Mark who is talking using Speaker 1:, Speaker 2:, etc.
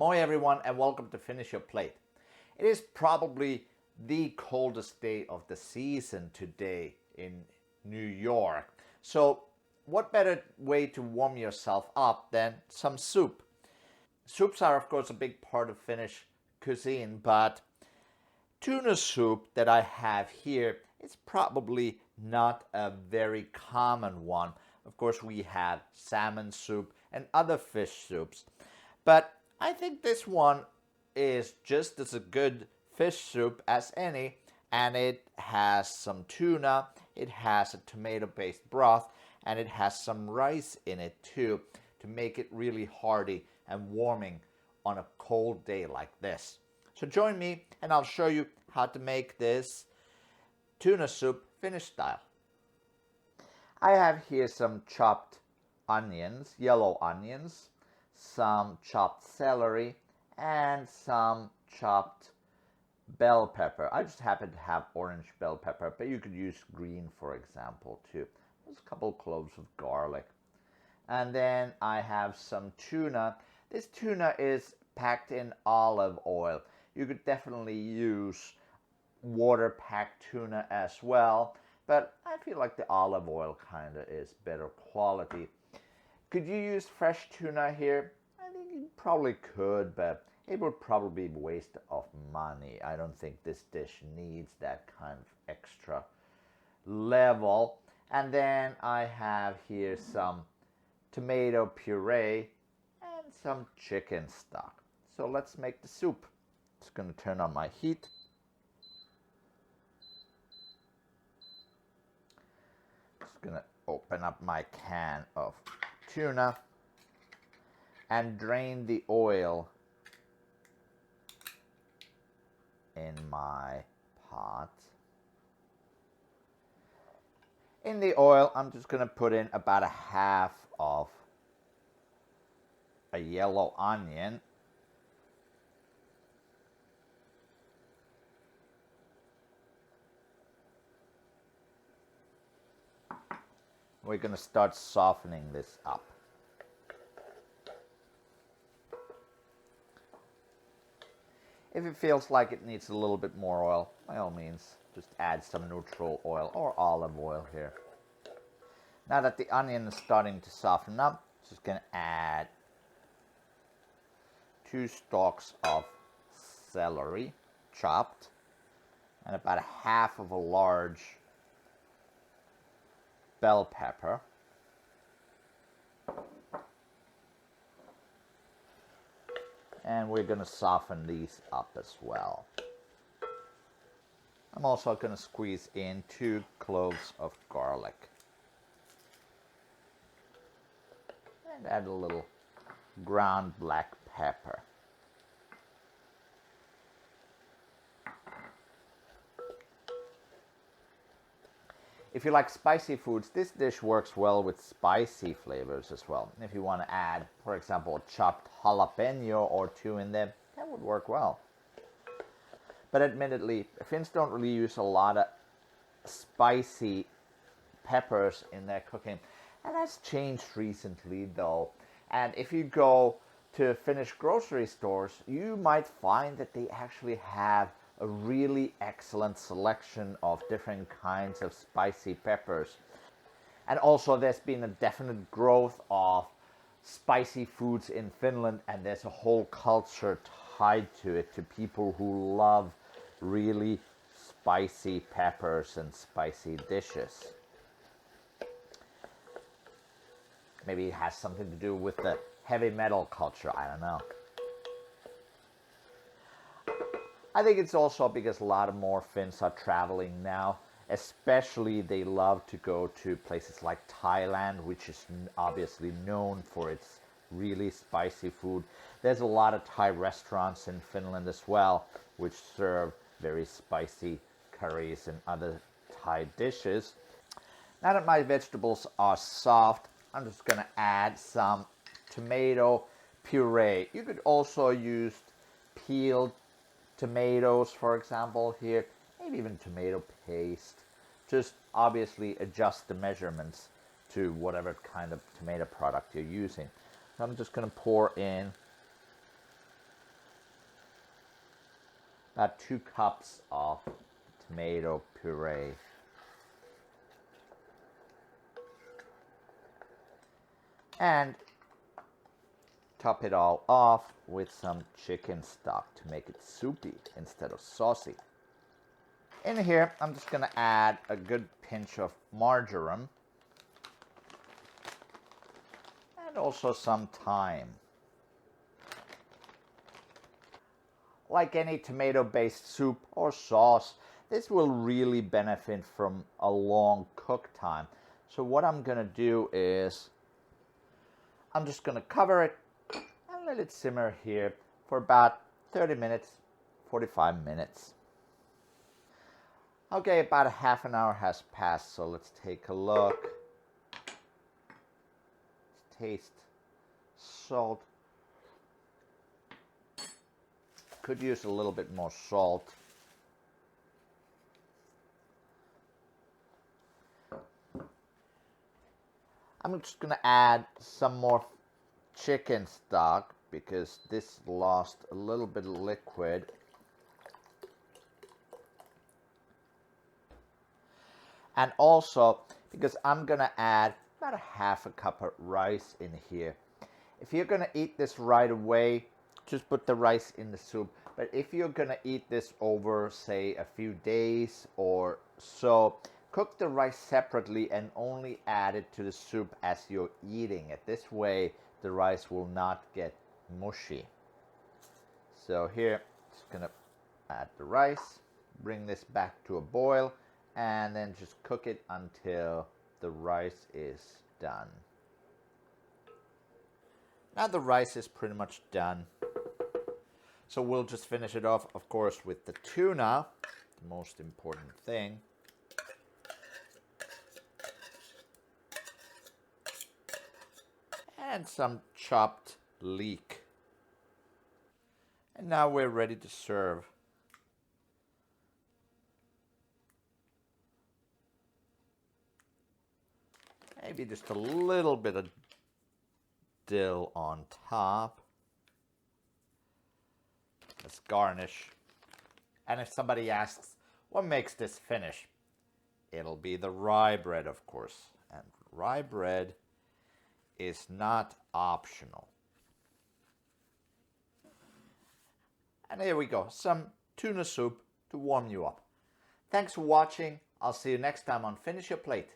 Speaker 1: Moi everyone and welcome to Finish Your Plate. It is probably the coldest day of the season today in New York. So what better way to warm yourself up than some soup? Soups are of course a big part of Finnish cuisine, but tuna soup that I have here is probably not a very common one. Of course we have salmon soup and other fish soups, but I think this one is just as a good fish soup as any, and it has some tuna, it has a tomato-based broth, and it has some rice in it too to make it really hearty and warming on a cold day like this. So join me and I'll show you how to make this tuna soup Finnish style. I have here some chopped onions, yellow onions, some chopped celery, and some chopped bell pepper. I just happen to have orange bell pepper, but you could use green, for example, too. There's a couple cloves of garlic. And then I have some tuna. This tuna is packed in olive oil. You could definitely use water-packed tuna as well, but I feel like the olive oil kind of is better quality. Could you use fresh tuna here? I think you probably could, but it would probably be a waste of money. I don't think this dish needs that kind of extra level. And then I have here some tomato puree and some chicken stock. So let's make the soup. Just going to turn on my heat. Just going to open up my can of tuna and drain the oil in my pot. In the oil, I'm just going to put in about a half of a yellow onion. We're going to start softening this up. If it feels like it needs a little bit more oil, by all means, just add some neutral oil or olive oil here. Now that the onion is starting to soften up, just going to add 2 stalks of celery, chopped, and about a half of a large bell pepper. And we're going to soften these up as well. I'm also going to squeeze in 2 cloves of garlic. And add a little ground black pepper. If you like spicy foods, this dish works well with spicy flavors as well. If you want to add, for example, a chopped jalapeno or 2 in there, that would work well. But admittedly, Finns don't really use a lot of spicy peppers in their cooking. And that's changed recently though. And if you go to Finnish grocery stores, you might find that they actually have a really excellent selection of different kinds of spicy peppers. And also there's been a definite growth of spicy foods in Finland, and there's a whole culture tied to it, to people who love really spicy peppers and spicy dishes. Maybe it has something to do with the heavy metal culture, I don't know. I think it's also because a lot of more Finns are traveling now. Especially they love to go to places like Thailand, which is obviously known for its really spicy food. There's a lot of Thai restaurants in Finland as well, which serve very spicy curries and other Thai dishes. Now that my vegetables are soft, I'm just going to add some tomato puree. You could also use peeled tomatoes, for example, here, maybe even tomato paste. Just obviously adjust the measurements to whatever kind of tomato product you're using. So I'm just going to pour in about 2 cups of tomato puree. And top it all off with some chicken stock to make it soupy instead of saucy. In here, I'm just going to add a good pinch of marjoram and also some thyme. Like any tomato-based soup or sauce, this will really benefit from a long cook time. So what I'm going to do is I'm just going to cover it and let it simmer here for about 30 minutes, 45 minutes. Okay, about a half an hour has passed, so let's take a look. Let's taste salt. Could use a little bit more salt. I'm just going to add some more chicken stock because this lost a little bit of liquid. And also because I'm going to add about a half a cup of rice in here. If you're going to eat this right away, just put the rice in the soup. But if you're going to eat this over, say, a few days or so, cook the rice separately and only add it to the soup as you're eating it. This way, the rice will not get mushy. So here, just going to add the rice, bring this back to a boil, and then just cook it until the rice is done. Now the rice is pretty much done. So we'll just finish it off, of course, with the tuna, the most important thing. And some chopped leek. And now we're ready to serve. Maybe just a little bit of dill on top. Let's garnish. And if somebody asks, what makes this Finnish? It'll be the rye bread, of course. And rye bread is not optional. And here we go, some tuna soup to warm you up. Thanks for watching. I'll see you next time on Finish Your Plate.